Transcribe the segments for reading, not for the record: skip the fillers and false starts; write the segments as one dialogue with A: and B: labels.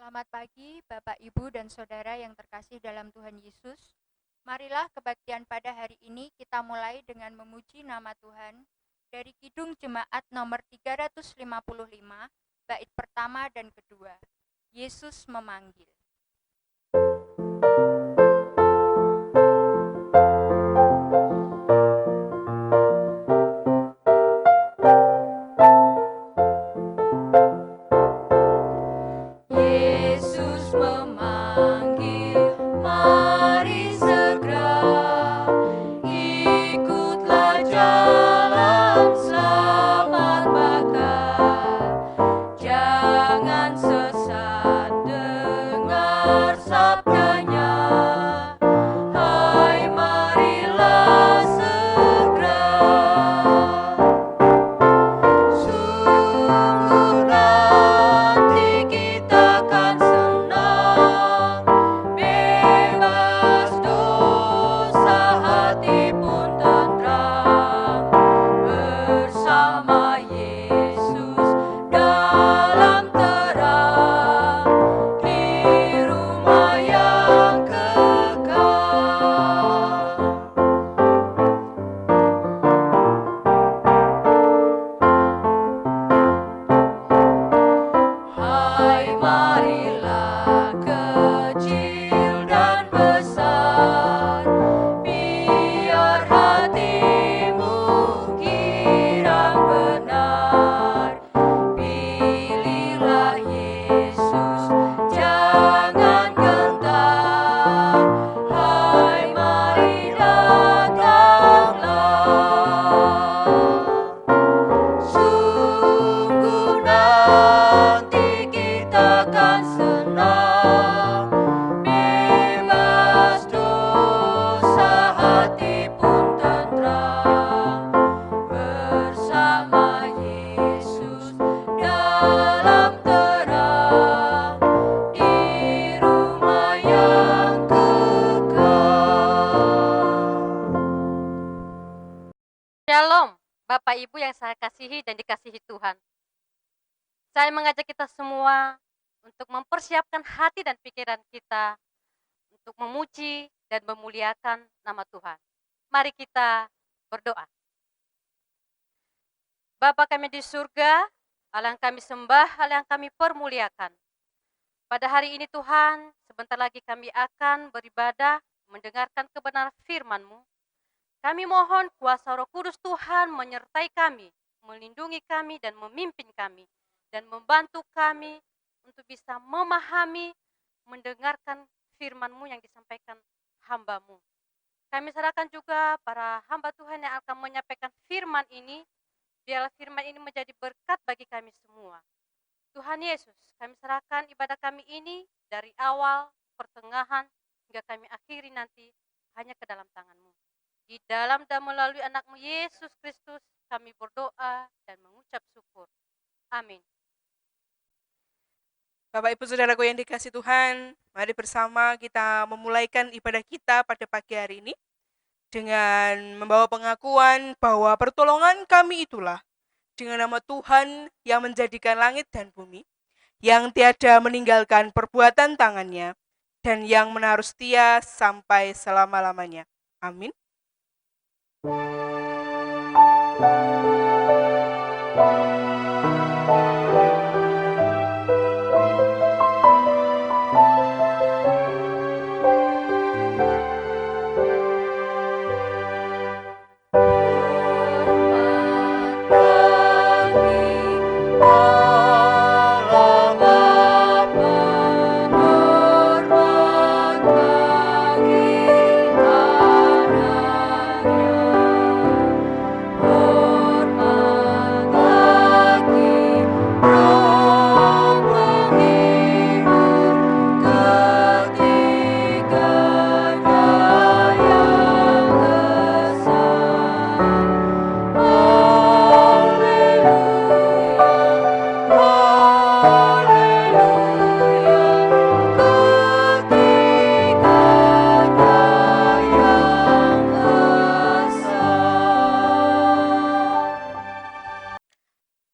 A: Selamat pagi Bapak, Ibu, dan Saudara yang terkasih dalam Tuhan Yesus. Marilah kebaktian pada hari ini kita mulai dengan memuji nama Tuhan dari Kidung Jemaat nomor 355, bait pertama dan kedua. Yesus memanggil.
B: Shalom, Bapak Ibu yang saya kasihi dan dikasihi Tuhan. Saya mengajak kita semua untuk mempersiapkan hati dan pikiran kita untuk memuji dan memuliakan nama Tuhan. Mari kita berdoa. Bapa kami di surga, Allah yang kami sembah, Allah yang kami permuliakan. Pada hari ini Tuhan, sebentar lagi kami akan beribadah, mendengarkan kebenaran firman-Mu. Kami mohon kuasa Roh Kudus Tuhan menyertai kami, melindungi kami dan memimpin kami, dan membantu kami untuk bisa memahami, mendengarkan firman-Mu yang disampaikan hamba-Mu. Kami serahkan juga para hamba Tuhan yang akan menyampaikan firman ini, biarlah firman ini menjadi berkat bagi kami semua. Tuhan Yesus, kami serahkan ibadah kami ini dari awal, pertengahan, hingga kami akhiri nanti hanya ke dalam tangan-Mu. Di dalam dan melalui anak-Mu Yesus Kristus, kami berdoa dan mengucap syukur. Amin.
C: Bapak Ibu Saudaraku yang dikasihi Tuhan, mari bersama kita memulaikan ibadah kita pada pagi hari ini dengan membawa pengakuan bahwa pertolongan kami itulah dengan nama Tuhan yang menjadikan langit dan bumi, yang tiada meninggalkan perbuatan tangannya, dan yang menaruh setia sampai selama-lamanya. Amin.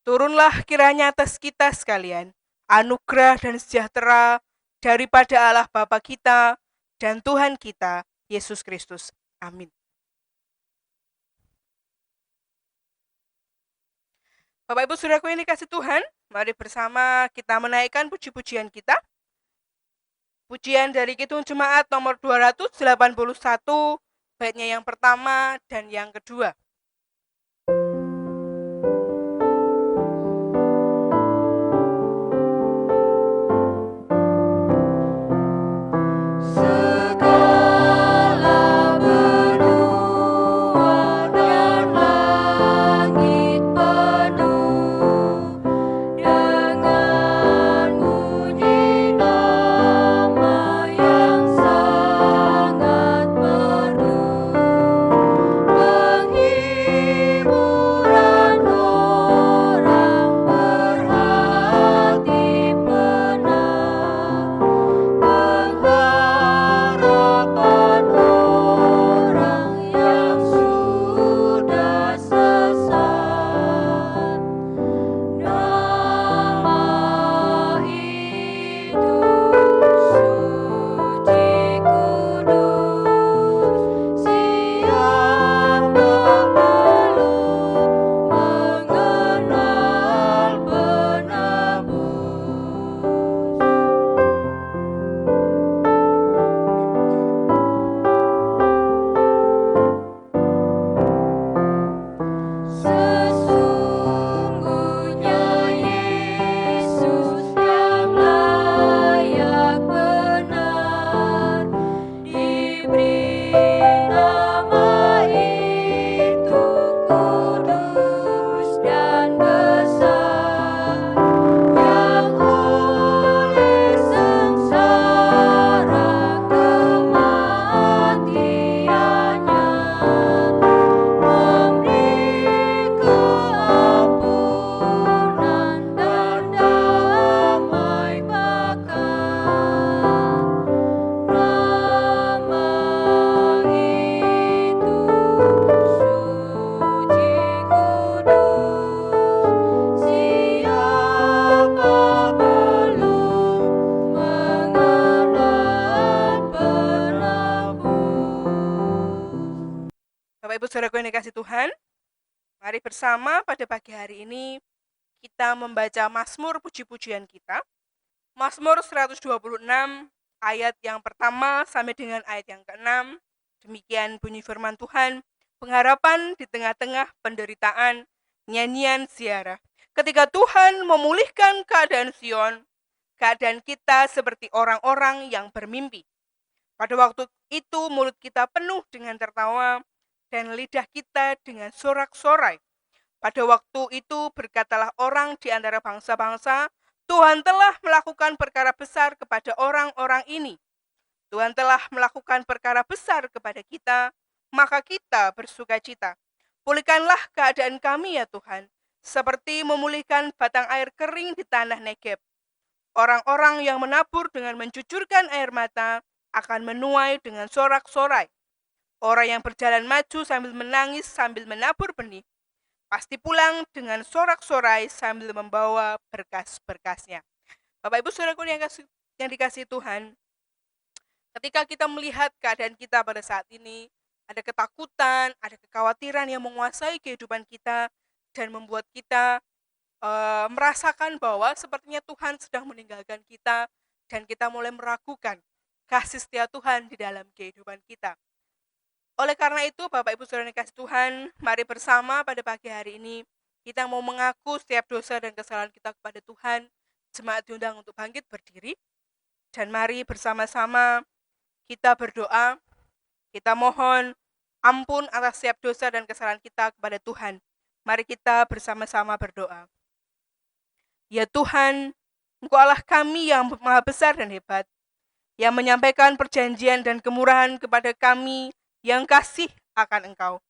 C: Turunlah kiranya atas kita sekalian anugerah dan sejahtera daripada Allah Bapa kita dan Tuhan kita, Yesus Kristus. Amin. Bapak Ibu Saudaraku yang dikasihi Tuhan, mari bersama kita menaikkan puji-pujian kita. Pujian dari Kidung Jemaat nomor 281, baitnya yang pertama dan yang kedua. Bapak Ibu Saudaraku yang dikasihi Tuhan, mari bersama pada pagi hari ini kita membaca Mazmur puji-pujian kita. Mazmur 126 ayat yang pertama sampai dengan ayat yang ke-6. Demikian bunyi firman Tuhan, pengharapan di tengah-tengah penderitaan, nyanyian ziarah. Ketika Tuhan memulihkan keadaan Sion, keadaan kita seperti orang-orang yang bermimpi. Pada waktu itu mulut kita penuh dengan tertawa, dan lidah kita dengan sorak-sorai. Pada waktu itu berkatalah orang di antara bangsa-bangsa, Tuhan telah melakukan perkara besar kepada orang-orang ini. Tuhan telah melakukan perkara besar kepada kita, maka kita bersukacita. Pulihkanlah keadaan kami ya Tuhan, seperti memulihkan batang air kering di tanah Negeb. Orang-orang yang menabur dengan mencucurkan air mata akan menuai dengan sorak-sorai. Orang yang berjalan maju sambil menangis sambil menabur benih, pasti pulang dengan sorak-sorai sambil membawa berkas-berkasnya. Bapak Ibu Saudaraku yang dikasihi Tuhan, ketika kita melihat keadaan kita pada saat ini, ada ketakutan, ada kekhawatiran yang menguasai kehidupan kita dan membuat kita merasakan bahwa sepertinya Tuhan sedang meninggalkan kita dan kita mulai meragukan kasih setia Tuhan di dalam kehidupan kita. Oleh karena itu, Bapak Ibu Saudara yang dikasihi Tuhan, mari bersama pada pagi hari ini kita mau mengaku setiap dosa dan kesalahan kita kepada Tuhan. Jemaat diundang untuk bangkit berdiri, dan mari bersama-sama kita berdoa. Kita mohon ampun atas setiap dosa dan kesalahan kita kepada Tuhan. Mari kita bersama-sama berdoa. Ya Tuhan, Engkau Allah kami yang maha besar dan hebat, yang menyampaikan perjanjian dan kemurahan kepada kami yang kasih akan Engkau.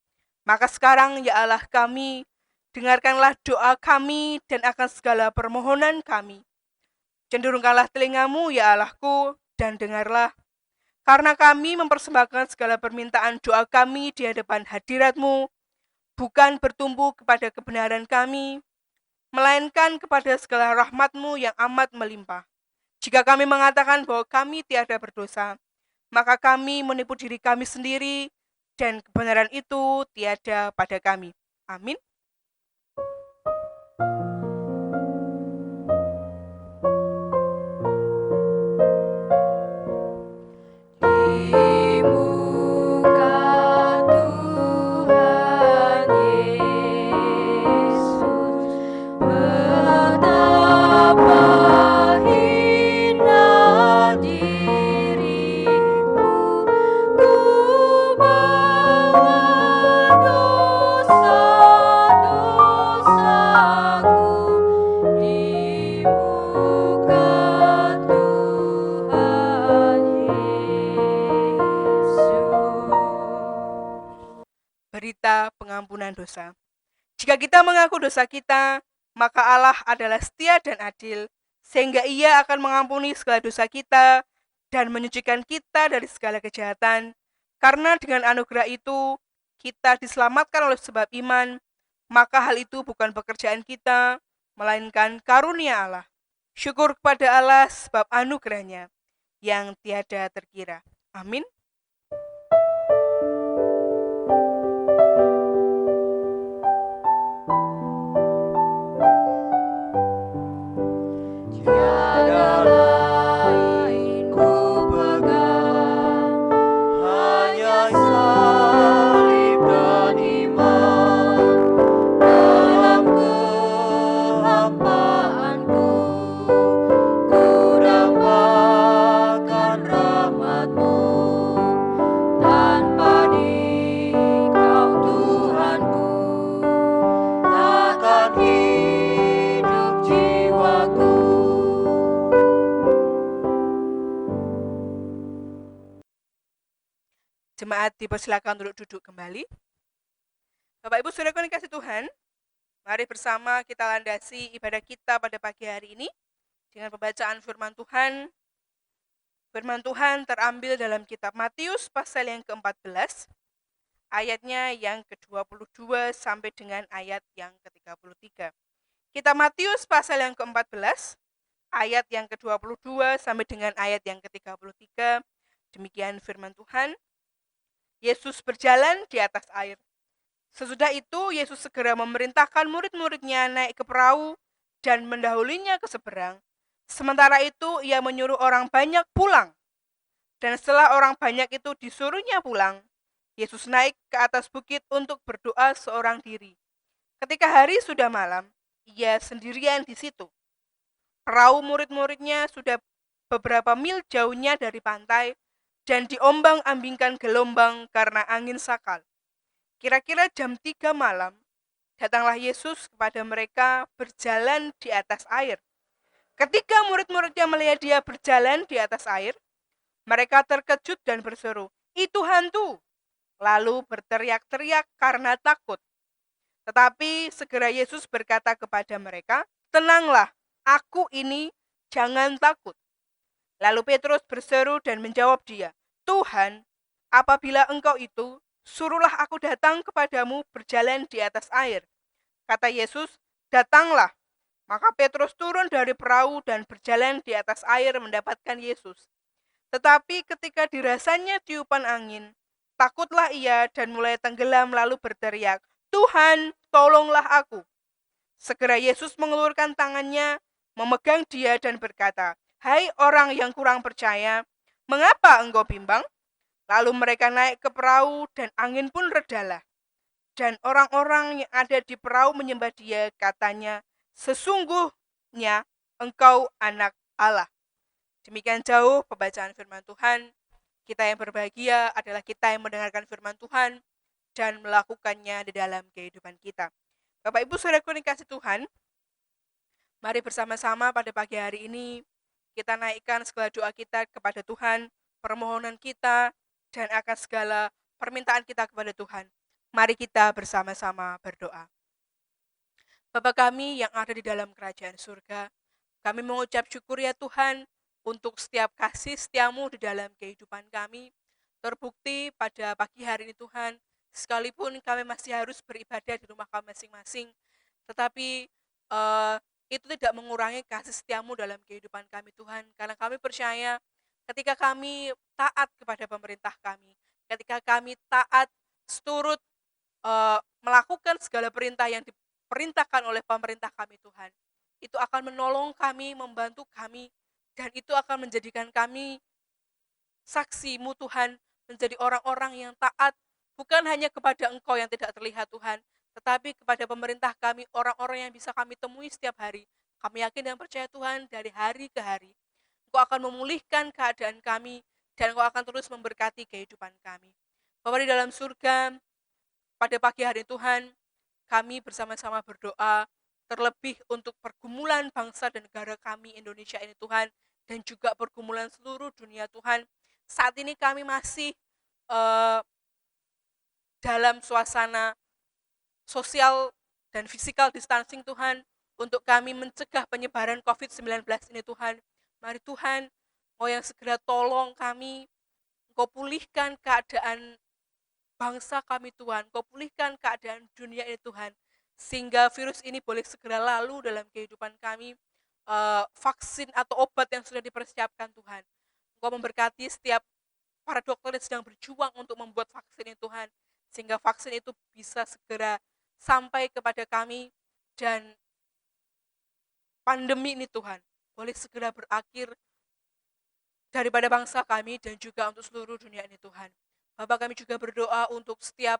C: Maka sekarang ya Allah kami, dengarkanlah doa kami dan akan segala permohonan kami. Cenderungkanlah telingamu ya Allahku dan dengarlah. Karena kami mempersembahkan segala permintaan doa kami di hadapan hadirat-Mu, bukan bertumbuh kepada kebenaran kami, melainkan kepada segala rahmat-Mu yang amat melimpah. Jika kami mengatakan bahwa kami tiada berdosa, maka kami menipu diri kami sendiri dan kebenaran itu tiada pada kami. Amin.
B: Di muka Tuhan Yesus, betapa hina diriku, ku bawa dosa-dosaku di muka Tuhan Yesus.
C: Berita pengampunan dosa. Jika kita mengaku dosa kita, maka Allah adalah setia dan adil, sehingga Ia akan mengampuni segala dosa kita dan menyucikan kita dari segala kejahatan. Karena dengan anugerah itu, kita diselamatkan oleh sebab iman, maka hal itu bukan pekerjaan kita, melainkan karunia Allah. Syukur kepada Allah sebab anugerahnya yang tiada terkira. Amin.
B: Tiada lain ku pegang, hanya salib dan iman. Dalam kehampaanku, ku dambakan rahmat-Mu. Tanpa Dikau Tuhanku, takkan hidup jiwaku.
C: Jemaat dipersilakan untuk duduk kembali. Bapak Ibu Saudaraku yang dikasihi Tuhan, mari bersama kita landasi ibadah kita pada pagi hari ini dengan pembacaan firman Tuhan. Firman Tuhan terambil dalam kitab Matius pasal yang ke-14, ayatnya yang ke-22 sampai dengan ayat yang ke-33. Kitab Matius pasal yang ke-14, ayat yang ke-22 sampai dengan ayat yang ke-33. Demikian firman Tuhan. Yesus berjalan di atas air. Sesudah itu, Yesus segera memerintahkan murid-muridnya naik ke perahu dan mendahulinya ke seberang. Sementara itu, ia menyuruh orang banyak pulang. Dan setelah orang banyak itu disuruhnya pulang, Yesus naik ke atas bukit untuk berdoa seorang diri. Ketika hari sudah malam, ia sendirian di situ. Perahu murid-muridnya sudah beberapa mil jauhnya dari pantai, dan diombang-ambingkan gelombang karena angin sakal. Kira-kira jam 3 malam, datanglah Yesus kepada mereka berjalan di atas air. Ketika murid-muridnya melihat dia berjalan di atas air, mereka terkejut dan berseru, "Itu hantu!" Lalu berteriak-teriak karena takut. Tetapi segera Yesus berkata kepada mereka, "Tenanglah, aku ini, jangan takut." Lalu Petrus berseru dan menjawab dia, "Tuhan, apabila Engkau itu, suruhlah aku datang kepadamu berjalan di atas air." Kata Yesus, "Datanglah." Maka Petrus turun dari perahu dan berjalan di atas air mendapatkan Yesus. Tetapi ketika dirasanya tiupan angin, takutlah ia dan mulai tenggelam lalu berteriak, "Tuhan, tolonglah aku." Segera Yesus mengulurkan tangannya, memegang dia dan berkata, "Hai orang yang kurang percaya, mengapa engkau bimbang?" Lalu mereka naik ke perahu dan angin pun redalah. Dan orang-orang yang ada di perahu menyembah dia, katanya, "Sesungguhnya engkau anak Allah." Demikian jauh pembacaan firman Tuhan. Kita yang berbahagia adalah kita yang mendengarkan firman Tuhan dan melakukannya di dalam kehidupan kita. Bapak Ibu Saudaraku yang dikasihi Tuhan, mari bersama-sama pada pagi hari ini kita naikkan segala doa kita kepada Tuhan, permohonan kita, dan akan segala permintaan kita kepada Tuhan. Mari kita bersama-sama berdoa. Bapa kami yang ada di dalam kerajaan surga, kami mengucap syukur ya Tuhan untuk setiap kasih setiamu di dalam kehidupan kami. Terbukti pada pagi hari ini Tuhan, sekalipun kami masih harus beribadah di rumah kami masing-masing, tetapi eh, itu tidak mengurangi kasih setiamu dalam kehidupan kami Tuhan. Karena kami percaya ketika kami taat kepada pemerintah kami, ketika kami taat seturut melakukan segala perintah yang diperintahkan oleh pemerintah kami Tuhan, itu akan menolong kami, membantu kami, dan itu akan menjadikan kami saksi-Mu Tuhan, menjadi orang-orang yang taat, bukan hanya kepada Engkau yang tidak terlihat Tuhan, tetapi kepada pemerintah kami, orang-orang yang bisa kami temui setiap hari. Kami yakin dan percaya Tuhan, dari hari ke hari, Engkau akan memulihkan keadaan kami, dan Engkau akan terus memberkati kehidupan kami. Bapa di dalam surga, pada pagi hari Tuhan, kami bersama-sama berdoa, terlebih untuk pergumulan bangsa dan negara kami Indonesia ini Tuhan, dan juga pergumulan seluruh dunia Tuhan. Saat ini kami masih eh, dalam suasana sosial dan physical distancing Tuhan, untuk kami mencegah penyebaran COVID-19 ini Tuhan. Mari Tuhan, Engkau yang segera tolong kami, Engkau pulihkan keadaan bangsa kami Tuhan, Engkau pulihkan keadaan dunia ini Tuhan, sehingga virus ini boleh segera lalu dalam kehidupan kami. Vaksin atau obat yang sudah dipersiapkan Tuhan, Engkau memberkati setiap para dokter yang sedang berjuang untuk membuat vaksin ini Tuhan, sehingga vaksin itu bisa segera sampai kepada kami, dan pandemi ini Tuhan boleh segera berakhir daripada bangsa kami dan juga untuk seluruh dunia ini Tuhan. Bapak, kami juga berdoa untuk setiap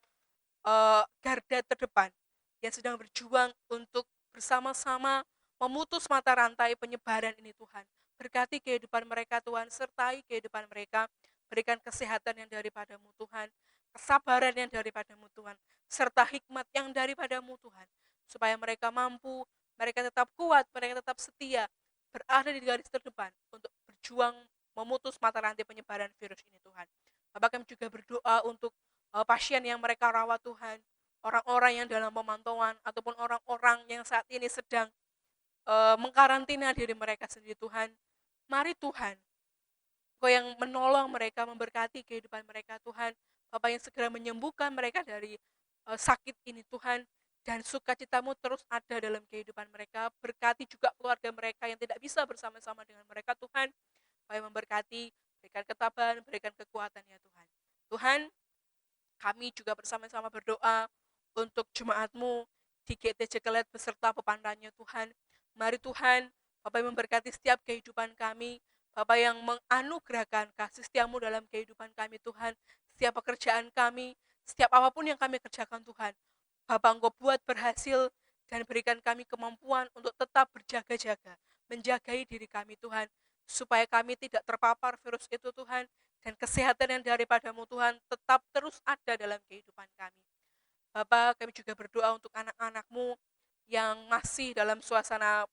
C: garda terdepan yang sedang berjuang untuk bersama-sama memutus mata rantai penyebaran ini Tuhan. Berkati kehidupan mereka Tuhan, sertai kehidupan mereka, berikan kesehatan yang daripadamu Tuhan, kesabaran yang daripadamu Tuhan, serta hikmat yang daripadamu Tuhan, supaya mereka mampu, mereka tetap kuat, mereka tetap setia, berada di garis terdepan untuk berjuang memutus mata rantai penyebaran virus ini Tuhan. Bapak, kami juga berdoa untuk pasien yang mereka rawat Tuhan, orang-orang yang dalam pemantauan, ataupun orang-orang yang saat ini sedang mengkarantina diri mereka sendiri Tuhan. Mari Tuhan, Engkau yang menolong mereka, memberkati kehidupan mereka Tuhan. Bapak yang segera menyembuhkan mereka dari sakit ini Tuhan, dan sukacitamu terus ada dalam kehidupan mereka. Berkati juga keluarga mereka yang tidak bisa bersama-sama dengan mereka Tuhan. Bapak yang memberkati, berikan ketabahan, berikan kekuatan ya Tuhan. Tuhan, kami juga bersama-sama berdoa untuk jemaat-Mu di GTJ Kelet beserta pepandannya Tuhan. Mari Tuhan, Bapak yang memberkati setiap kehidupan kami, Bapak yang menganugerahkan kasih setiamu dalam kehidupan kami Tuhan, setiap pekerjaan kami, setiap apapun yang kami kerjakan Tuhan, Bapak Engkau buat berhasil dan berikan kami kemampuan untuk tetap berjaga-jaga, menjagai diri kami Tuhan, supaya kami tidak terpapar virus itu Tuhan, dan kesehatan yang daripadamu Tuhan tetap terus ada dalam kehidupan kami. Bapak, kami juga berdoa untuk anak-anak-Mu yang masih dalam suasana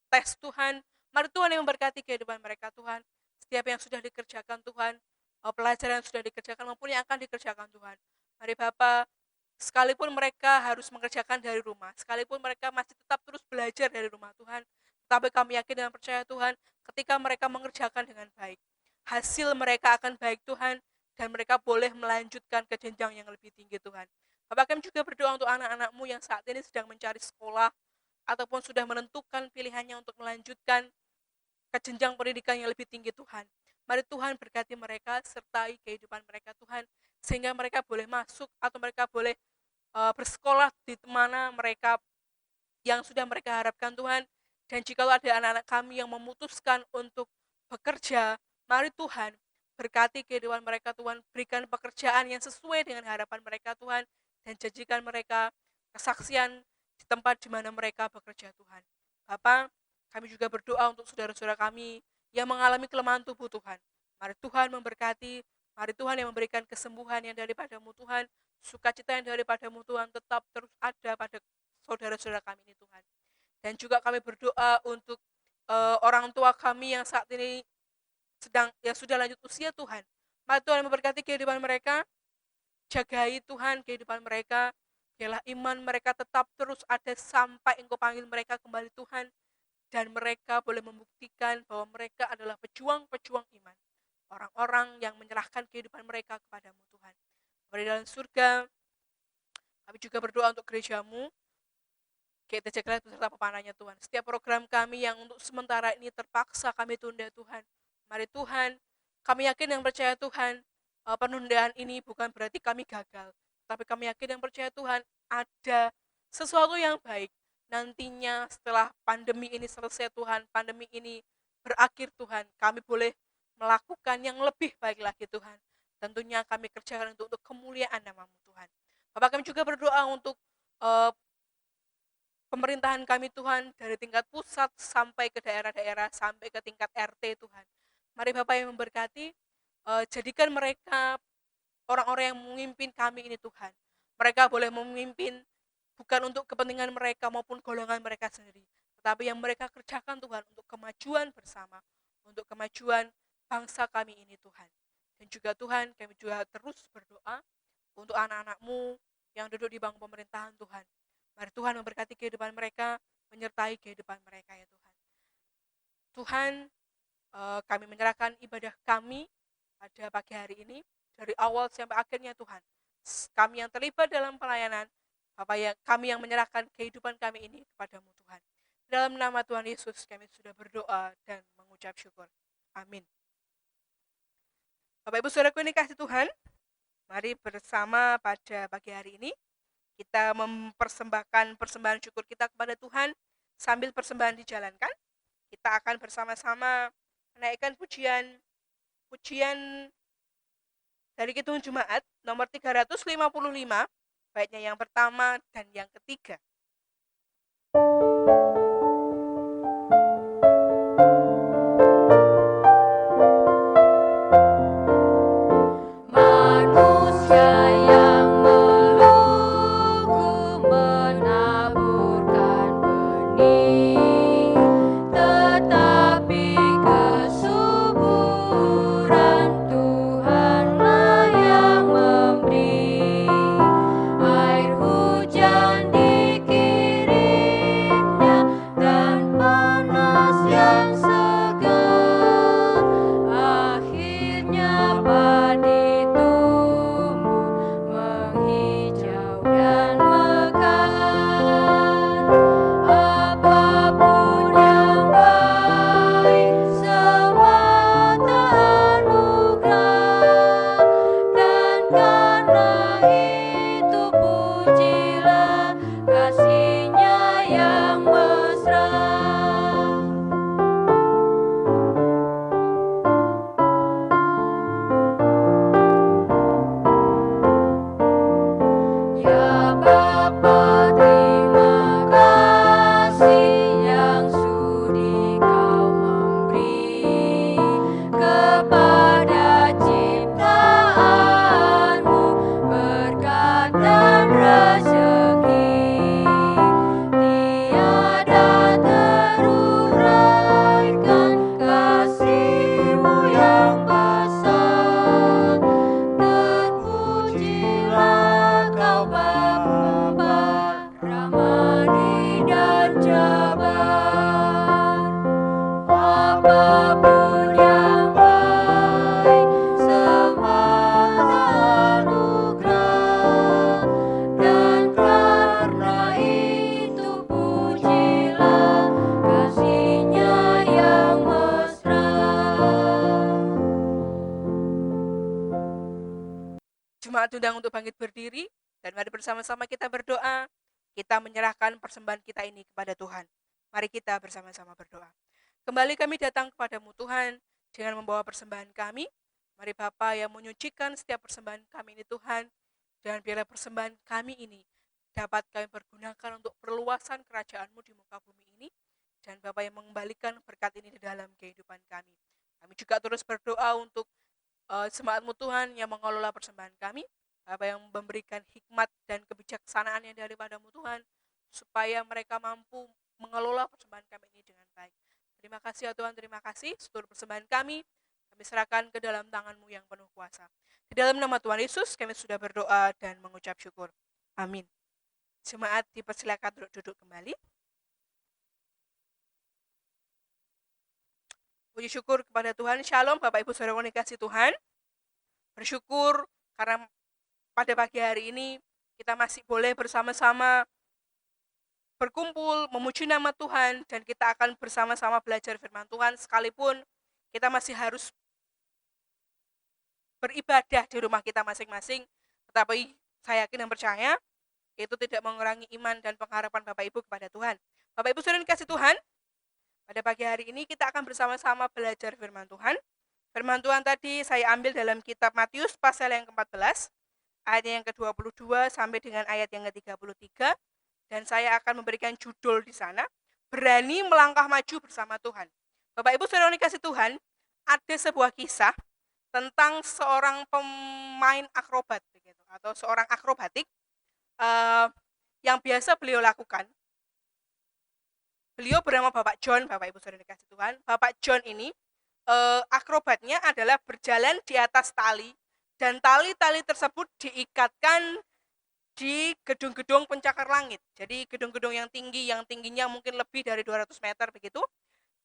C: tes Tuhan. Mari Tuhan yang memberkati kehidupan mereka Tuhan. Setiap yang sudah dikerjakan Tuhan, pelajaran yang sudah dikerjakan maupun yang akan dikerjakan Tuhan. Mari Bapak, sekalipun mereka harus mengerjakan dari rumah, sekalipun mereka masih tetap terus belajar dari rumah Tuhan, tetapi kami yakin dan percaya Tuhan, ketika mereka mengerjakan dengan baik, hasil mereka akan baik Tuhan, dan mereka boleh melanjutkan ke jenjang yang lebih tinggi Tuhan. Bapak, kami juga berdoa untuk anak-anak-Mu yang saat ini sedang mencari sekolah, ataupun sudah menentukan pilihannya untuk melanjutkan ke jenjang pendidikan yang lebih tinggi Tuhan. Mari Tuhan berkati mereka, sertai kehidupan mereka Tuhan, sehingga mereka boleh masuk atau mereka boleh bersekolah di mana mereka yang sudah mereka harapkan Tuhan. Dan jika ada anak-anak kami yang memutuskan untuk bekerja, mari Tuhan berkati kehidupan mereka Tuhan, berikan pekerjaan yang sesuai dengan harapan mereka Tuhan, dan janjikan mereka kesaksian di tempat di mana mereka bekerja Tuhan. Bapa, kami juga berdoa untuk saudara-saudara kami yang mengalami kelemahan tubuh Tuhan. Mari Tuhan memberkati, mari Tuhan yang memberikan kesembuhan yang daripadamu Tuhan, sukacita yang daripadamu Tuhan tetap terus ada pada saudara-saudara kami ini Tuhan. Dan juga kami berdoa untuk orang tua kami yang saat ini yang sudah lanjut usia Tuhan. Mari Tuhan memberkati kehidupan mereka, jagai Tuhan kehidupan mereka, biarlah iman mereka tetap terus ada sampai Engkau panggil mereka kembali Tuhan, dan mereka boleh membuktikan bahwa mereka adalah pejuang-pejuang iman, orang-orang yang menyerahkan kehidupan mereka kepadamu Tuhan. Bapa di dalam surga, kami juga berdoa untuk gerejamu, GT Jeklet beserta pepanahnya Tuhan. Setiap program kami yang untuk sementara ini terpaksa kami tunda Tuhan. Mari Tuhan, kami yakin yang percaya Tuhan, penundaan ini bukan berarti kami gagal. Tapi kami yakin yang percaya Tuhan, ada sesuatu yang baik. Nantinya setelah pandemi ini selesai Tuhan, pandemi ini berakhir Tuhan, kami boleh melakukan yang lebih baik lagi Tuhan. Tentunya kami kerjakan untuk kemuliaan nama-Mu Tuhan. Bapak, kami juga berdoa untuk pemerintahan kami Tuhan, dari tingkat pusat sampai ke daerah-daerah, sampai ke tingkat RT Tuhan. Mari Bapak yang memberkati, jadikan mereka orang-orang yang memimpin kami ini Tuhan. Mereka boleh memimpin bukan untuk kepentingan mereka maupun golongan mereka sendiri, tetapi yang mereka kerjakan Tuhan untuk kemajuan bersama, untuk kemajuan bangsa kami ini Tuhan. Dan juga Tuhan, kami juga terus berdoa untuk anak-anak-Mu yang duduk di bangku pemerintahan Tuhan. Mari Tuhan memberkati kehidupan mereka, menyertai kehidupan mereka ya Tuhan. Tuhan, kami menyerahkan ibadah kami pada pagi hari ini, dari awal sampai akhirnya Tuhan. Kami yang terlibat dalam pelayanan, Bapak yang kami yang menyerahkan kehidupan kami ini kepadamu Tuhan. Dalam nama Tuhan Yesus kami sudah berdoa dan mengucap syukur. Amin. Bapak Ibu Saudaraku yang dikasihi Tuhan, mari bersama pada pagi hari ini kita mempersembahkan persembahan syukur kita kepada Tuhan. Sambil persembahan dijalankan, kita akan bersama-sama menaikkan pujian dari Kidung Jemaat nomor 355, baiknya yang pertama dan yang ketiga. Jemaat undang untuk bangkit berdiri, dan mari bersama-sama kita berdoa. Kita menyerahkan persembahan kita ini kepada Tuhan. Mari kita bersama-sama berdoa. Kembali kami datang kepadamu Tuhan, dengan membawa persembahan kami. Mari Bapa yang menyucikan setiap persembahan kami ini Tuhan, dan biarlah persembahan kami ini dapat kami pergunakan untuk perluasan kerajaan-Mu di muka bumi ini, dan Bapa yang mengembalikan berkat ini di dalam kehidupan kami. Kami juga terus berdoa untuk jemaat-Mu Tuhan yang mengelola persembahan kami, Bapa yang memberikan hikmat dan kebijaksanaan yang daripada-Mu Tuhan, supaya mereka mampu mengelola persembahan kami ini dengan baik. Terima kasih ya Tuhan, terima kasih. Seluruh persembahan kami serahkan ke dalam tangan-Mu yang penuh kuasa. Di dalam nama Tuhan Yesus kami sudah berdoa dan mengucap syukur. Amin. Jemaat dipersilakan duduk kembali. Puji syukur kepada Tuhan. Shalom Bapak Ibu Saudara yang dikasihi Tuhan. Bersyukur karena pada pagi hari ini kita masih boleh bersama-sama berkumpul, memuji nama Tuhan, dan kita akan bersama-sama belajar firman Tuhan, sekalipun kita masih harus beribadah di rumah kita masing-masing, tetapi saya yakin dan percaya, itu tidak mengurangi iman dan pengharapan Bapak Ibu kepada Tuhan. Bapak Ibu saudara dikasih Tuhan, pada pagi hari ini kita akan bersama-sama belajar firman Tuhan. Firman Tuhan tadi saya ambil dalam kitab Matius pasal yang ke-14, ayat yang ke-22 sampai dengan ayat yang ke-33. Dan saya akan memberikan judul di sana, berani melangkah maju bersama Tuhan. Bapak Ibu saudara dikasih Tuhan, ada sebuah kisah tentang seorang pemain akrobat begitu, atau seorang akrobatik yang biasa beliau lakukan. Beliau bernama Bapak John, Bapak Ibu saudara dikasih Tuhan. Bapak John ini akrobatnya adalah berjalan di atas tali, dan tali-tali tersebut diikatkan di gedung-gedung pencakar langit. Jadi gedung-gedung yang tinggi, yang tingginya mungkin lebih dari 200 meter begitu.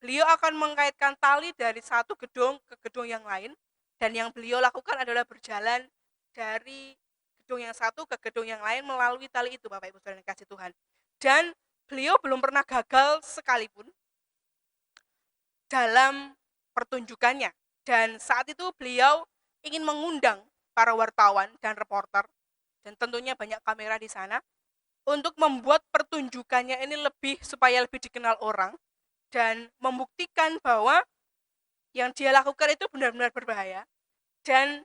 C: Beliau akan mengkaitkan tali dari satu gedung ke gedung yang lain, dan yang beliau lakukan adalah berjalan dari gedung yang satu ke gedung yang lain melalui tali itu, Bapak Ibu saudara yang kasih Tuhan. Dan beliau belum pernah gagal sekalipun dalam pertunjukannya. Dan saat itu beliau ingin mengundang para wartawan dan reporter, dan tentunya banyak kamera di sana, untuk membuat pertunjukannya ini supaya lebih dikenal orang, dan membuktikan bahwa yang dia lakukan itu benar-benar berbahaya, dan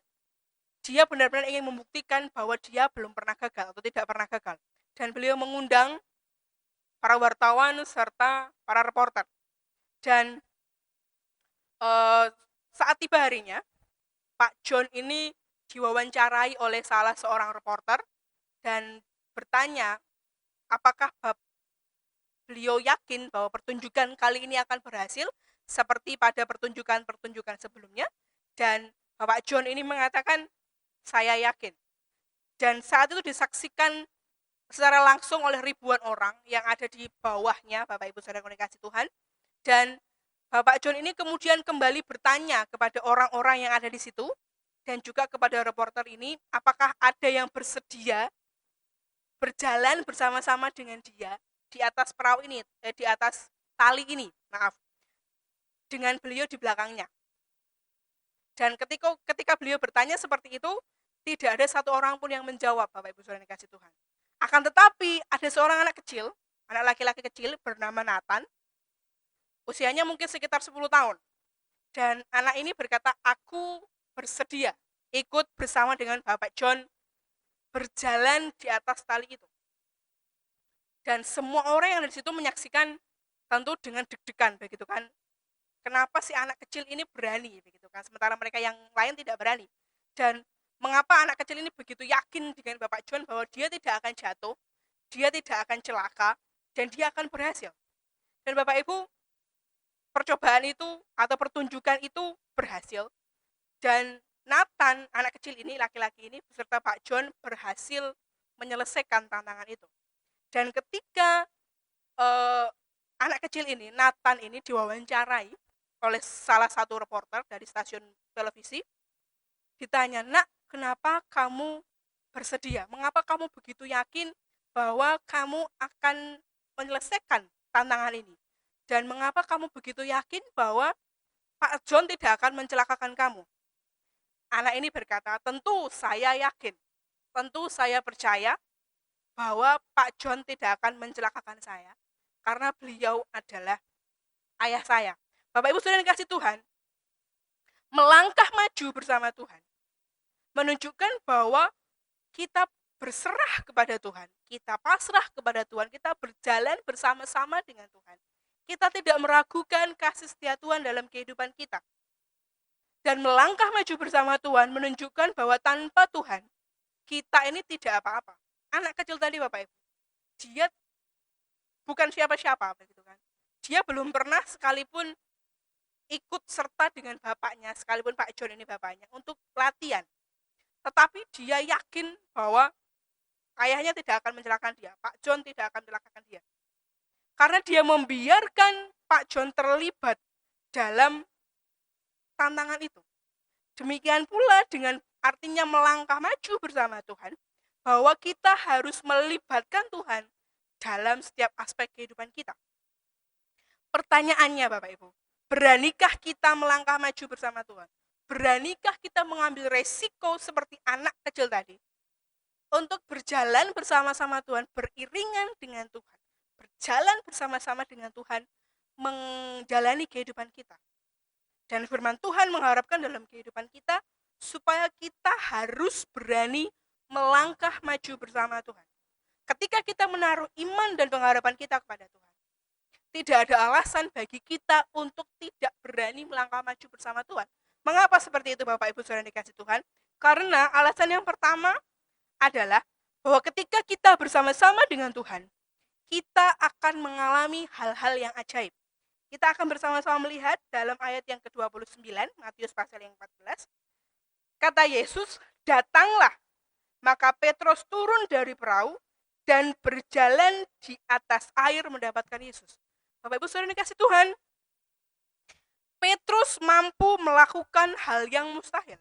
C: dia benar-benar ingin membuktikan bahwa dia belum pernah gagal atau tidak pernah gagal. Dan beliau mengundang para wartawan serta para reporter. Dan saat tiba harinya, Pak John ini diwawancarai oleh salah seorang reporter dan bertanya apakah beliau yakin bahwa pertunjukan kali ini akan berhasil seperti pada pertunjukan-pertunjukan sebelumnya. Dan Bapak John ini mengatakan, saya yakin. Dan saat itu disaksikan secara langsung oleh ribuan orang yang ada di bawahnya, Bapak Ibu saudara yang dikasihi Tuhan. Dan Bapak John ini kemudian kembali bertanya kepada orang-orang yang ada di situ, dan juga kepada reporter ini, apakah ada yang bersedia berjalan bersama-sama dengan dia di atas perahu ini, di atas tali ini, dengan beliau di belakangnya. Dan ketika beliau bertanya seperti itu, tidak ada satu orang pun yang menjawab, Bapak Ibu saudara yang dikasihi Tuhan. Akan tetapi ada seorang anak kecil, anak laki-laki kecil bernama Nathan, usianya mungkin sekitar 10 tahun. Dan anak ini berkata, aku bersedia ikut bersama dengan Bapak John berjalan di atas tali itu. Dan semua orang yang ada di situ menyaksikan tentu dengan deg-degan begitu kan. Kenapa si anak kecil ini berani begitu kan, sementara mereka yang lain tidak berani. Dan mengapa anak kecil ini begitu yakin dengan Bapak John bahwa dia tidak akan jatuh, dia tidak akan celaka, dan dia akan berhasil. Dan Bapak Ibu, percobaan itu atau pertunjukan itu berhasil, dan Nathan, anak kecil ini, laki-laki ini beserta Pak John berhasil menyelesaikan tantangan itu. Dan ketika anak kecil ini, Nathan ini diwawancarai oleh salah satu reporter dari stasiun televisi, ditanya, nak, kenapa kamu bersedia? Mengapa kamu begitu yakin bahwa kamu akan menyelesaikan tantangan ini? Dan mengapa kamu begitu yakin bahwa Pak John tidak akan mencelakakan kamu? Anak ini berkata, tentu saya yakin, tentu saya percaya bahwa Pak John tidak akan mencelakakan saya, karena beliau adalah ayah saya. Bapak Ibu saudara yang dikasihi Tuhan, melangkah maju bersama Tuhan menunjukkan bahwa kita berserah kepada Tuhan, kita pasrah kepada Tuhan, kita berjalan bersama-sama dengan Tuhan. Kita tidak meragukan kasih setia Tuhan dalam kehidupan kita. Dan melangkah maju bersama Tuhan menunjukkan bahwa tanpa Tuhan, kita ini tidak apa-apa. Anak kecil tadi Bapak Ibu, dia bukan siapa-siapa begitu kan. Dia belum pernah sekalipun ikut serta dengan bapaknya, sekalipun Pak John ini bapaknya, untuk latihan. Tetapi dia yakin bahwa ayahnya tidak akan mencelakakan dia, Pak John tidak akan mencelakakan dia. Karena dia membiarkan Pak John terlibat dalam tantangan itu. Demikian pula dengan artinya melangkah maju bersama Tuhan, bahwa kita harus melibatkan Tuhan dalam setiap aspek kehidupan kita. Pertanyaannya Bapak Ibu, beranikah kita melangkah maju bersama Tuhan? Beranikah kita mengambil resiko seperti anak kecil tadi? Untuk berjalan bersama-sama Tuhan, beriringan dengan Tuhan. Berjalan bersama-sama dengan Tuhan, menjalani kehidupan kita. Dan firman Tuhan mengharapkan dalam kehidupan kita, supaya kita harus berani melangkah maju bersama Tuhan. Ketika kita menaruh iman dan pengharapan kita kepada Tuhan, tidak ada alasan bagi kita untuk tidak berani melangkah maju bersama Tuhan. Mengapa seperti itu Bapak Ibu Saudara dikasih Tuhan? Karena alasan yang pertama adalah bahwa ketika kita bersama-sama dengan Tuhan, kita akan mengalami hal-hal yang ajaib. Kita akan bersama-sama melihat dalam ayat yang ke-29, Matius pasal yang 14. Kata Yesus, datanglah. Maka Petrus turun dari perahu dan berjalan di atas air mendapatkan Yesus. Bapak Ibu Saudara dikasih Tuhan, Petrus mampu melakukan hal yang mustahil.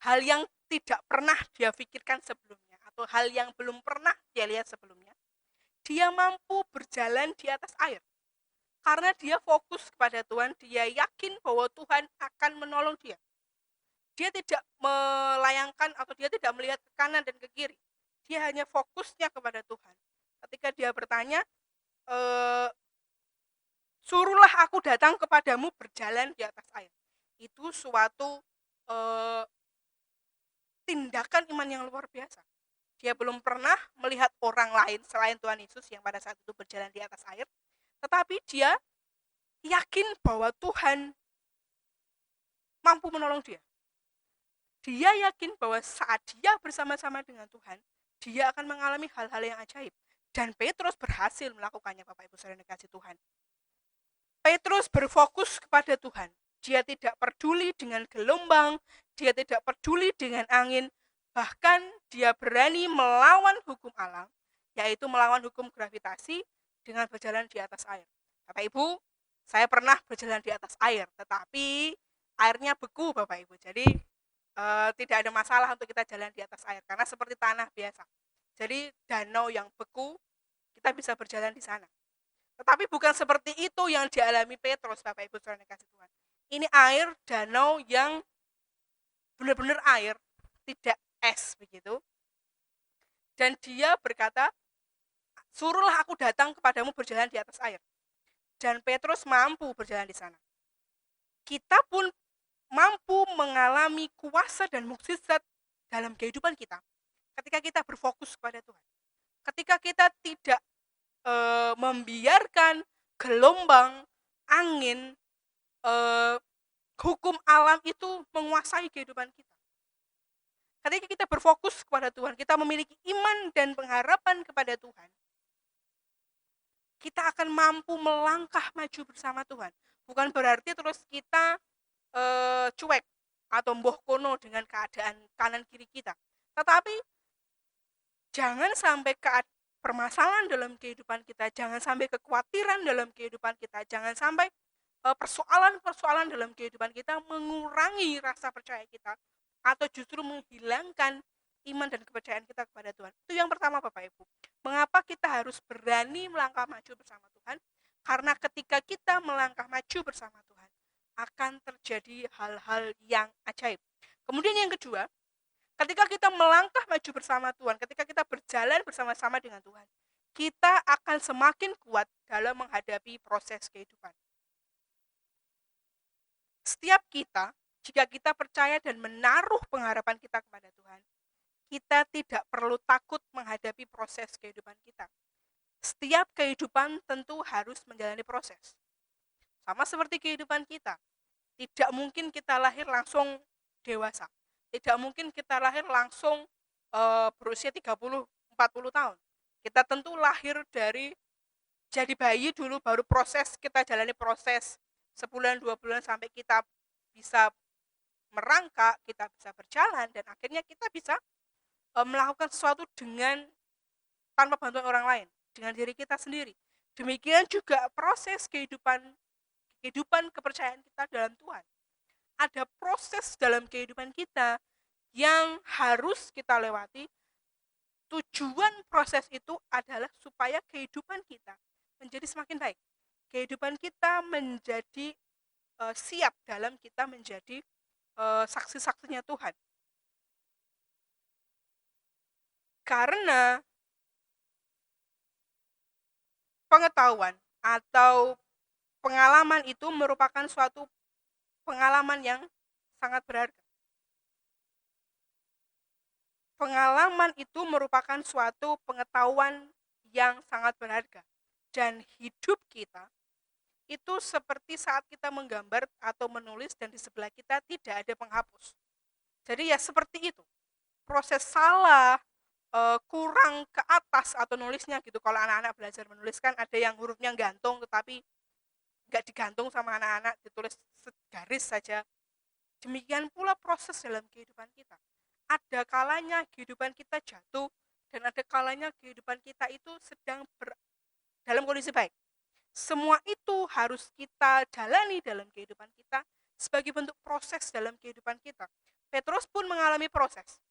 C: Hal yang tidak pernah dia pikirkan sebelumnya, atau hal yang belum pernah dia lihat sebelumnya. Dia mampu berjalan di atas air. Karena dia fokus kepada Tuhan, dia yakin bahwa Tuhan akan menolong dia. Dia tidak melayangkan atau dia tidak melihat ke kanan dan ke kiri. Dia hanya fokusnya kepada Tuhan. Ketika dia bertanya, suruhlah aku datang kepadamu berjalan di atas air. Itu suatu tindakan iman yang luar biasa. Dia belum pernah melihat orang lain selain Tuhan Yesus yang pada saat itu berjalan di atas air. Tetapi dia yakin bahwa Tuhan mampu menolong dia. Dia yakin bahwa saat dia bersama-sama dengan Tuhan, dia akan mengalami hal-hal yang ajaib. Dan Petrus berhasil melakukannya Bapak Ibu Saudara dikasih Tuhan. Petrus berfokus kepada Tuhan. Dia tidak peduli dengan gelombang, dia tidak peduli dengan angin, bahkan dia berani melawan hukum alam, yaitu melawan hukum gravitasi dengan berjalan di atas air. Bapak Ibu, saya pernah berjalan di atas air, tetapi airnya beku Bapak Ibu. Jadi tidak ada masalah untuk kita jalan di atas air, karena seperti tanah biasa. Jadi danau yang beku, kita bisa berjalan di sana. Tetapi bukan seperti itu yang dialami Petrus, Bapak Ibu Saudara kasih Tuhan. Ini air danau yang benar-benar air, tidak es begitu. Dan dia berkata, suruhlah aku datang kepadamu berjalan di atas air. Dan Petrus mampu berjalan di sana. Kita pun mampu mengalami kuasa dan mukjizat dalam kehidupan kita ketika kita berfokus kepada Tuhan. Ketika kita tidak membiarkan gelombang, angin, hukum alam itu menguasai kehidupan kita. Ketika kita berfokus kepada Tuhan, kita memiliki iman dan pengharapan kepada Tuhan, kita akan mampu melangkah maju bersama Tuhan. Bukan berarti terus kita cuek atau mboh kono dengan keadaan kanan kiri kita. Tetapi jangan sampai permasalahan dalam kehidupan kita, jangan sampai kekhawatiran dalam kehidupan kita, jangan sampai persoalan-persoalan dalam kehidupan kita mengurangi rasa percaya kita atau justru menghilangkan iman dan kepercayaan kita kepada Tuhan. Itu yang pertama Bapak Ibu. Mengapa kita harus berani melangkah maju bersama Tuhan? Karena ketika kita melangkah maju bersama Tuhan, akan terjadi hal-hal yang ajaib. Kemudian yang kedua, ketika kita melangkah maju bersama Tuhan, ketika kita berjalan bersama-sama dengan Tuhan, kita akan semakin kuat dalam menghadapi proses kehidupan. Setiap kita, jika kita percaya dan menaruh pengharapan kita kepada Tuhan, kita tidak perlu takut menghadapi proses kehidupan kita. Setiap kehidupan tentu harus menjalani proses. Sama seperti kehidupan kita. Tidak mungkin kita lahir langsung dewasa. Tidak mungkin kita lahir langsung berusia 30-40 tahun. Kita tentu lahir dari jadi bayi dulu, baru kita jalani proses sebulan, 2 bulan sampai kita bisa merangkak, kita bisa berjalan, dan akhirnya kita bisa melakukan sesuatu tanpa bantuan orang lain, dengan diri kita sendiri. Demikian juga proses kehidupan kepercayaan kita dalam Tuhan. Ada proses dalam kehidupan kita yang harus kita lewati tujuan proses itu adalah supaya kehidupan kita menjadi semakin baik. Kehidupan kita menjadi siap dalam kita menjadi saksi-saksinya Tuhan. Karena pengetahuan atau pengalaman itu merupakan suatu pengalaman yang sangat berharga. Pengalaman itu merupakan suatu pengetahuan yang sangat berharga. Dan hidup kita itu seperti saat kita menggambar atau menulis dan di sebelah kita tidak ada penghapus. Jadi ya seperti itu. Proses salah, kurang ke atas atau nulisnya gitu. Kalau anak-anak belajar menulis kan ada yang hurufnya gantung tetapi nggak digantung sama anak-anak, ditulis segaris saja. Demikian pula proses dalam kehidupan kita. Ada kalanya kehidupan kita jatuh dan ada kalanya kehidupan kita itu sedang dalam kondisi baik. Semua itu harus kita jalani dalam kehidupan kita sebagai bentuk proses dalam kehidupan kita. Petrus pun mengalami proses.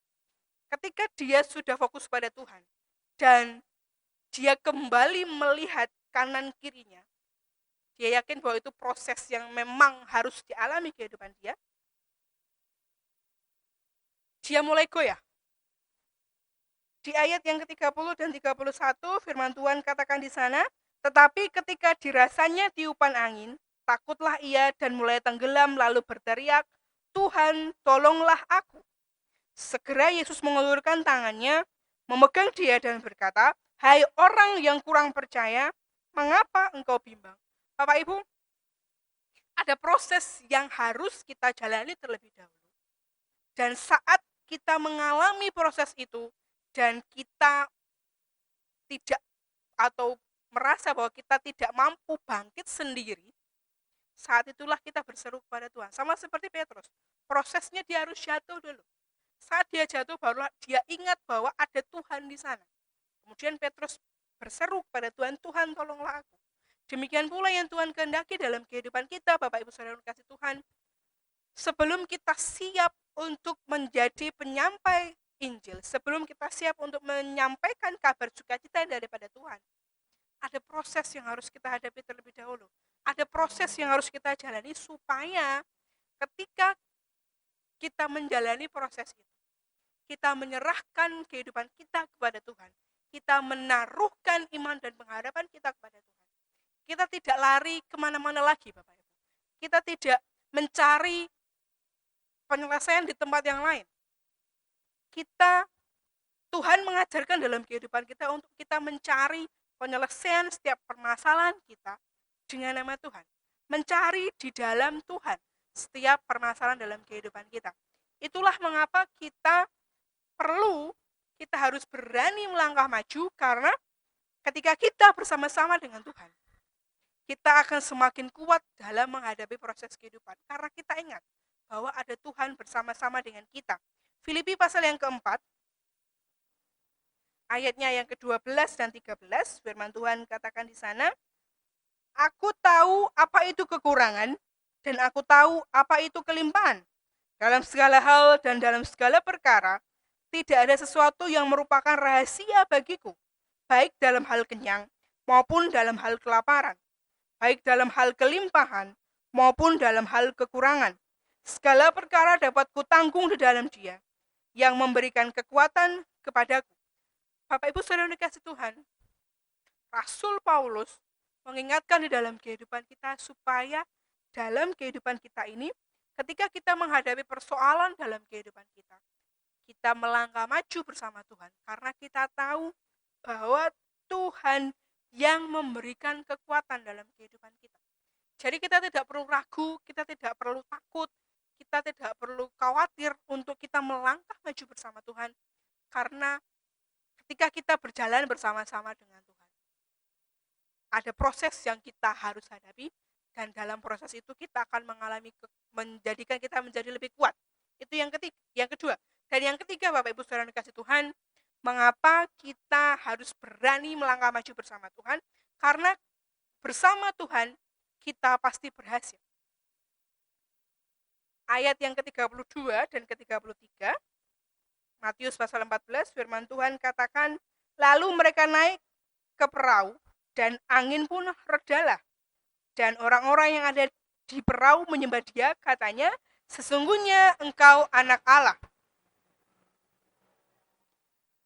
C: Ketika dia sudah fokus pada Tuhan dan dia kembali melihat kanan kirinya, dia yakin bahwa itu proses yang memang harus dialami kehidupan dia. Dia mulai goyah. Di ayat yang ke-30 dan 31 firman Tuhan katakan di sana, tetapi ketika dirasanya tiupan angin, takutlah ia dan mulai tenggelam lalu berteriak, Tuhan, tolonglah aku. Segera Yesus mengulurkan tangannya, memegang dia dan berkata, hai orang yang kurang percaya, mengapa engkau bimbang? Bapak Ibu, ada proses yang harus kita jalani terlebih dahulu. Dan saat kita mengalami proses itu, dan kita tidak atau merasa bahwa kita tidak mampu bangkit sendiri, saat itulah kita berseru kepada Tuhan. Sama seperti Petrus, prosesnya dia harus jatuh dulu. Saat dia jatuh, barulah dia ingat bahwa ada Tuhan di sana. Kemudian Petrus berseru kepada Tuhan, Tuhan tolonglah aku. Demikian pula yang Tuhan kehendaki dalam kehidupan kita, Bapak Ibu Saudara kasih Tuhan. Sebelum kita siap untuk menjadi penyampai Injil, sebelum kita siap untuk menyampaikan kabar sukacita daripada Tuhan, ada proses yang harus kita hadapi terlebih dahulu. Ada proses yang harus kita jalani supaya ketika kita menjalani proses itu, kita menyerahkan kehidupan kita kepada Tuhan. Kita menaruhkan iman dan pengharapan kita kepada Tuhan. Kita tidak lari kemana-mana lagi, Bapak Ibu. Kita tidak mencari penyelesaian di tempat yang lain. Tuhan mengajarkan dalam kehidupan kita untuk kita mencari penyelesaian setiap permasalahan kita dengan nama Tuhan. Mencari di dalam Tuhan setiap permasalahan dalam kehidupan kita. Itulah mengapa kita harus berani melangkah maju, karena ketika kita bersama-sama dengan Tuhan, kita akan semakin kuat dalam menghadapi proses kehidupan. Karena kita ingat bahwa ada Tuhan bersama-sama dengan kita. Filipi pasal yang keempat, ayatnya yang ke-12 dan 13, firman Tuhan katakan di sana, aku tahu apa itu kekurangan, dan aku tahu apa itu kelimpahan. Dalam segala hal dan dalam segala perkara, tidak ada sesuatu yang merupakan rahasia bagiku, baik dalam hal kenyang maupun dalam hal kelaparan, baik dalam hal kelimpahan maupun dalam hal kekurangan. Segala perkara dapat kutanggung di dalam Dia yang memberikan kekuatan kepadaku. Bapak Ibu Saudara dikasih Tuhan, Rasul Paulus mengingatkan di dalam kehidupan kita supaya dalam kehidupan kita ini, ketika kita menghadapi persoalan dalam kehidupan kita melangkah maju bersama Tuhan, karena kita tahu bahwa Tuhan yang memberikan kekuatan dalam kehidupan kita. Jadi kita tidak perlu ragu, kita tidak perlu takut, kita tidak perlu khawatir untuk kita melangkah maju bersama Tuhan, karena ketika kita berjalan bersama-sama dengan Tuhan, ada proses yang kita harus hadapi, dan dalam proses itu kita akan menjadikan kita menjadi lebih kuat. Itu yang kedua. Dan yang ketiga, Bapak Ibu Saudara dikasih Tuhan, mengapa kita harus berani melangkah maju bersama Tuhan? Karena bersama Tuhan kita pasti berhasil. Ayat yang ke-32 dan ke-33, Matius pasal 14, firman Tuhan katakan, lalu mereka naik ke perahu dan angin pun redalah. Dan orang-orang yang ada di perahu menyembah Dia, katanya, sesungguhnya Engkau anak Allah.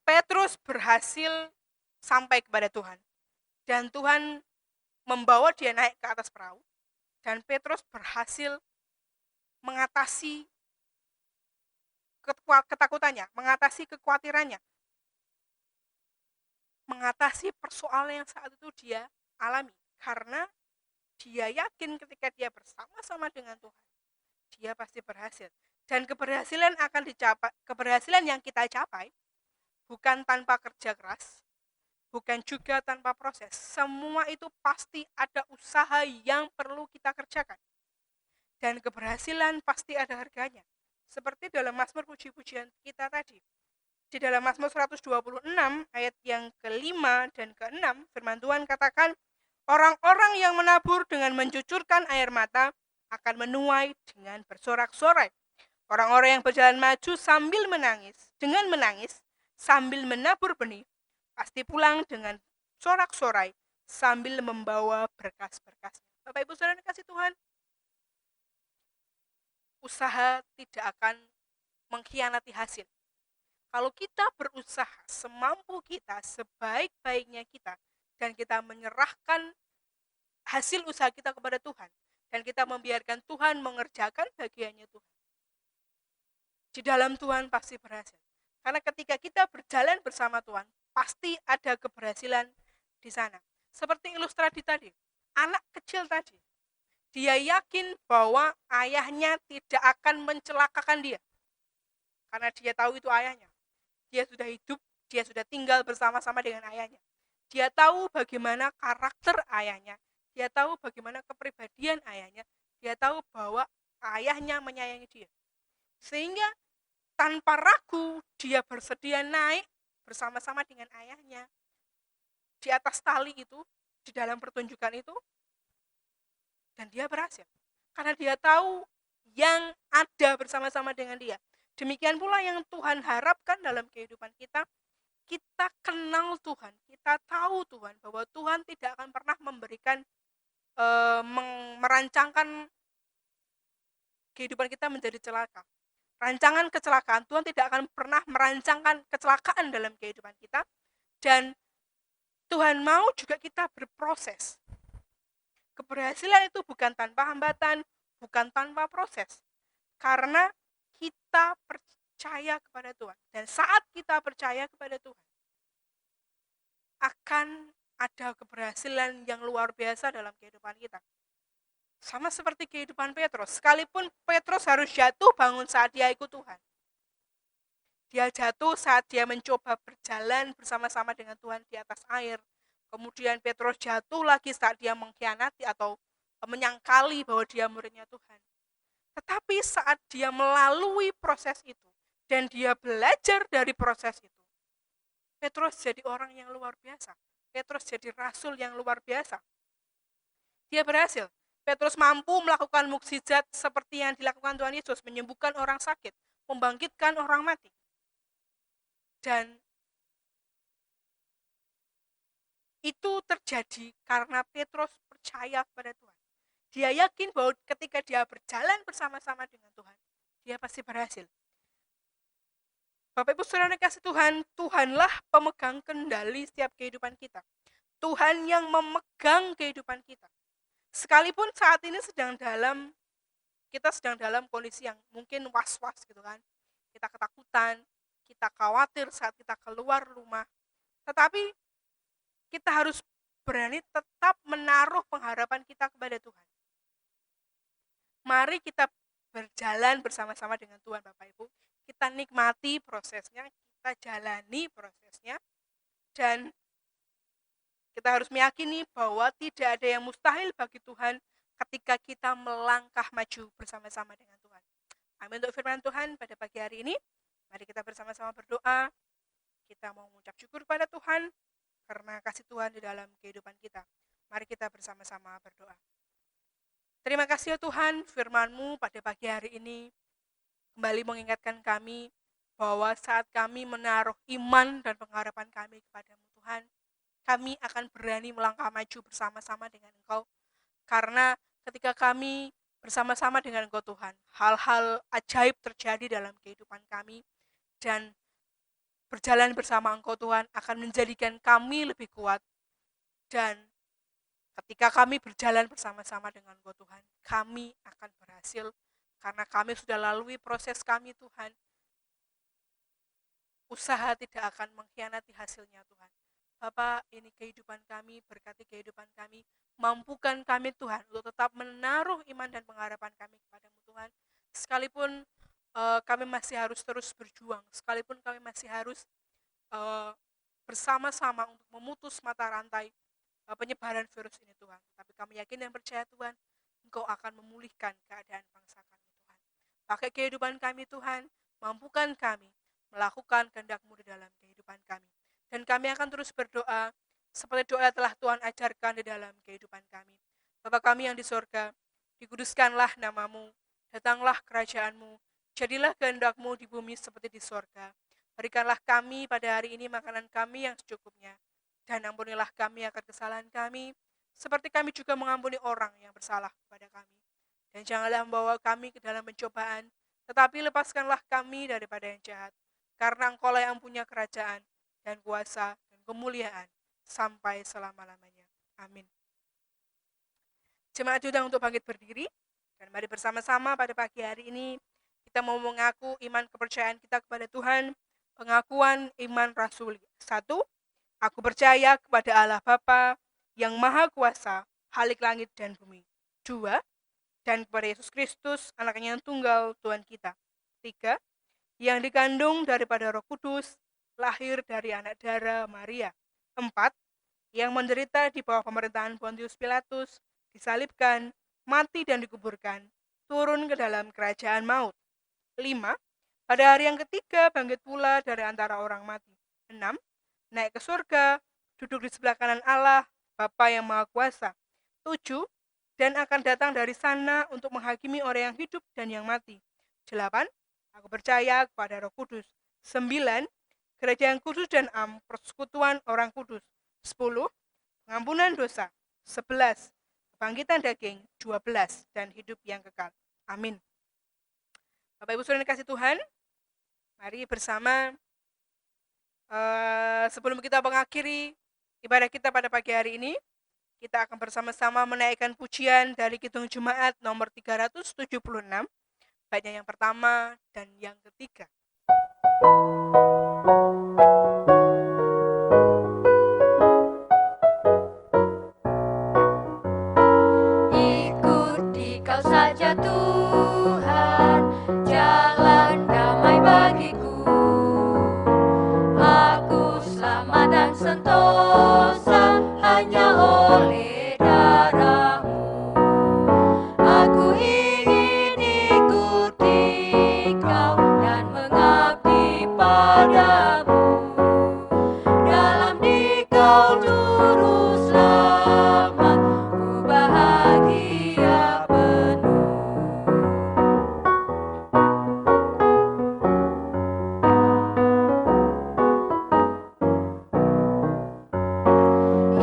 C: Petrus berhasil sampai kepada Tuhan. Dan Tuhan membawa dia naik ke atas perahu. Dan Petrus berhasil mengatasi ketakutannya, mengatasi kekhawatirannya, mengatasi persoalan yang saat itu dia alami. Karena dia yakin ketika dia bersama-sama dengan Tuhan, dia pasti berhasil. Dan keberhasilan akan dicapai, keberhasilan yang kita capai bukan tanpa kerja keras, bukan juga tanpa proses. Semua itu pasti ada usaha yang perlu kita kerjakan. Dan keberhasilan pasti ada harganya. Seperti dalam Mazmur puji-pujian kita tadi. Di dalam Mazmur 126 ayat yang ke-5 dan ke-6, firman Tuhan katakan, orang-orang yang menabur dengan mencucurkan air mata akan menuai dengan bersorak-sorai. Orang-orang yang berjalan maju sambil menangis, dengan menangis, sambil menabur benih, pasti pulang dengan sorak-sorai sambil membawa berkas-berkasnya. Bapak Ibu Saudara kasih Tuhan, usaha tidak akan mengkhianati hasil. Kalau kita berusaha semampu kita, sebaik-baiknya kita, dan kita menyerahkan hasil usaha kita kepada Tuhan, dan kita membiarkan Tuhan mengerjakan bagiannya Tuhan, di dalam Tuhan pasti berhasil. Karena ketika kita berjalan bersama Tuhan, pasti ada keberhasilan di sana. Seperti ilustrasi tadi, anak kecil tadi, dia yakin bahwa ayahnya tidak akan mencelakakan dia. Karena dia tahu itu ayahnya. Dia sudah hidup, dia sudah tinggal bersama-sama dengan ayahnya. Dia tahu bagaimana karakter ayahnya. Dia tahu bagaimana kepribadian ayahnya. Dia tahu bahwa ayahnya menyayangi dia. Sehingga tanpa ragu dia bersedia naik bersama-sama dengan ayahnya di atas tali itu, di dalam pertunjukan itu, dan dia berhasil. Karena dia tahu yang ada bersama-sama dengan dia. Demikian pula yang Tuhan harapkan dalam kehidupan kita. Kita kenal Tuhan, kita tahu Tuhan, bahwa Tuhan tidak akan pernah memberikan, merancangkan kehidupan kita menjadi celaka. Rancangan kecelakaan, Tuhan tidak akan pernah merancangkan kecelakaan dalam kehidupan kita. Dan Tuhan mau juga kita berproses. Keberhasilan itu bukan tanpa hambatan, bukan tanpa proses. Karena kita percaya kepada Tuhan. Dan saat kita percaya kepada Tuhan, akan ada keberhasilan yang luar biasa dalam kehidupan kita. Sama seperti kehidupan Petrus. Sekalipun Petrus harus jatuh bangun saat dia ikut Tuhan. Dia jatuh saat dia mencoba berjalan bersama-sama dengan Tuhan di atas air. Kemudian Petrus jatuh lagi saat dia mengkhianati atau menyangkali bahwa dia muridnya Tuhan. Tetapi saat dia melalui proses itu dan dia belajar dari proses itu, Petrus jadi orang yang luar biasa. Petrus jadi rasul yang luar biasa. Dia berhasil. Petrus mampu melakukan mukjizat seperti yang dilakukan Tuhan Yesus, menyembuhkan orang sakit, membangkitkan orang mati. Dan itu terjadi karena Petrus percaya kepada Tuhan. Dia yakin bahwa ketika dia berjalan bersama-sama dengan Tuhan, dia pasti berhasil. Bapak Ibu Saudara kasih Tuhan, Tuhanlah pemegang kendali setiap kehidupan kita. Tuhan yang memegang kehidupan kita. Sekalipun saat ini kita sedang dalam kondisi yang mungkin was-was gitu kan. Kita ketakutan, kita khawatir saat kita keluar rumah. Tetapi kita harus berani tetap menaruh pengharapan kita kepada Tuhan. Mari kita berjalan bersama-sama dengan Tuhan Bapak Ibu. Kita nikmati prosesnya, kita jalani prosesnya, dan kita harus meyakini bahwa tidak ada yang mustahil bagi Tuhan ketika kita melangkah maju bersama-sama dengan Tuhan. Amin untuk firman Tuhan pada pagi hari ini. Mari kita bersama-sama berdoa. Kita mau mengucap syukur kepada Tuhan karena kasih Tuhan di dalam kehidupan kita. Mari kita bersama-sama berdoa. Terima kasih ya Tuhan, firman-Mu pada pagi hari ini kembali mengingatkan kami bahwa saat kami menaruh iman dan pengharapan kami kepadamu Tuhan, kami akan berani melangkah maju bersama-sama dengan Engkau. Karena ketika kami bersama-sama dengan Engkau Tuhan, hal-hal ajaib terjadi dalam kehidupan kami, dan berjalan bersama Engkau Tuhan akan menjadikan kami lebih kuat. Dan ketika kami berjalan bersama-sama dengan Engkau Tuhan, kami akan berhasil karena kami sudah lalui proses kami Tuhan. Usaha tidak akan mengkhianati hasilnya Tuhan. Bapak, ini kehidupan kami, berkati kehidupan kami, mampukan kami Tuhan untuk tetap menaruh iman dan pengharapan kami kepadamu Tuhan. Sekalipun kami masih harus terus berjuang, sekalipun kami masih harus bersama-sama untuk memutus mata rantai penyebaran virus ini Tuhan. Tapi kami yakin dan percaya Tuhan, Engkau akan memulihkan keadaan bangsa kami Tuhan. Pakai kehidupan kami Tuhan, mampukan kami melakukan kehendak-Mu di dalam kehidupan kami. Dan kami akan terus berdoa seperti doa telah Tuhan ajarkan di dalam kehidupan kami. Bapa kami yang di sorga, dikuduskanlah nama-Mu, datanglah kerajaan-Mu, jadilah kehendak-Mu di bumi seperti di sorga. Berikanlah kami pada hari ini makanan kami yang secukupnya, dan ampunilah kami akan kesalahan kami, seperti kami juga mengampuni orang yang bersalah kepada kami. Dan janganlah membawa kami ke dalam pencobaan, tetapi lepaskanlah kami daripada yang jahat. Karena Engkau lah yang punya kerajaan dan kuasa dan kemuliaan sampai selama-lamanya. Amin. Jemaat diundang untuk bangkit berdiri, dan mari bersama-sama pada pagi hari ini kita mau mengaku iman kepercayaan kita kepada Tuhan. Pengakuan iman rasuli. 1. Aku percaya kepada Allah Bapa yang Maha Kuasa, Khalik langit dan bumi. 2. Dan kepada Yesus Kristus, anaknya yang tunggal, Tuhan kita. 3. Yang dikandung daripada Roh Kudus, lahir dari anak darah Maria. 4. Yang menderita di bawah pemerintahan Pontius Pilatus, disalibkan, mati dan dikuburkan, turun ke dalam kerajaan maut. 5. Pada hari yang ketiga bangkit pula dari antara orang mati. 6. Naik ke surga, duduk di sebelah kanan Allah, Bapa yang Maha Kuasa. 7. Dan akan datang dari sana untuk menghakimi orang yang hidup dan yang mati. 8. Aku percaya kepada Roh Kudus. 9. Gereja yang kudus dan persekutuan orang kudus. 10. Pengampunan dosa. 11. Kebangkitan daging. 12. Dan hidup yang kekal. Amin. Bapak Ibu Saudara yang dikasihi Tuhan, mari bersama sebelum kita mengakhiri ibadah kita pada pagi hari ini, kita akan bersama-sama menaikkan pujian dari Kidung Jemaat nomor 376, baitnya yang pertama dan yang ketiga.
A: Ikuti Kau saja Tuhan, jalan damai bagiku. Aku selamat dan sentosa hanya oleh darah-Mu. Aku ingin ikuti Kau dan mengabdi padamu. Dalam Dikau juru selamat, ku bahagia penuh.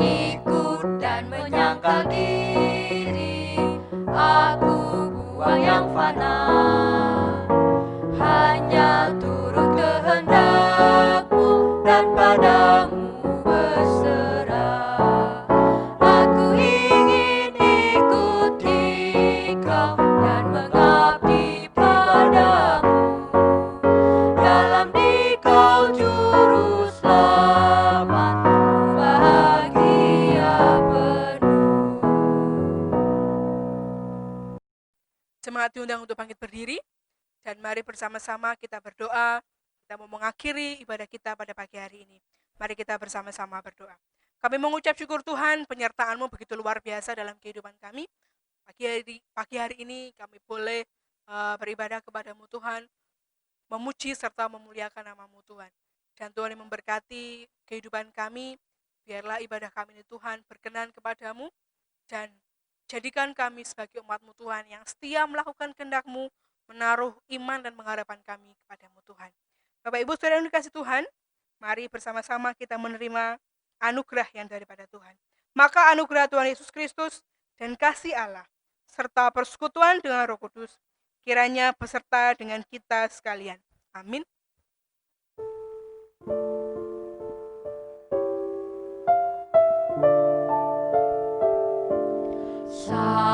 A: Ikut dan menyangkal diri, aku buang yang fana. Hanya turut kehendak-Mu dan padamu berserah. Aku ingin ikuti Kau dan mengabdi padamu. Dalam Dikau juru selamat, ku bahagia penuh.
C: Jemaat diundang untuk bangkit berdiri, dan mari bersama-sama kita berdoa. Kita mau mengakhiri ibadah kita pada pagi hari ini. Mari kita bersama-sama berdoa. Kami mengucap syukur Tuhan, penyertaan-Mu begitu luar biasa dalam kehidupan kami. Pagi hari ini kami boleh beribadah kepadamu Tuhan, memuji serta memuliakan nama-Mu Tuhan. Dan Tuhan yang memberkati kehidupan kami, biarlah ibadah kami ini Tuhan berkenan kepadamu, dan jadikan kami sebagai umat-Mu Tuhan yang setia melakukan kehendak-Mu, menaruh iman dan pengharapan kami kepadamu Tuhan. Bapak Ibu Saudara yang dikasihi Tuhan, mari bersama-sama kita menerima anugerah yang daripada Tuhan. Maka anugerah Tuhan Yesus Kristus dan kasih Allah serta persekutuan dengan Roh Kudus kiranya beserta dengan kita sekalian. Amin.
B: Sa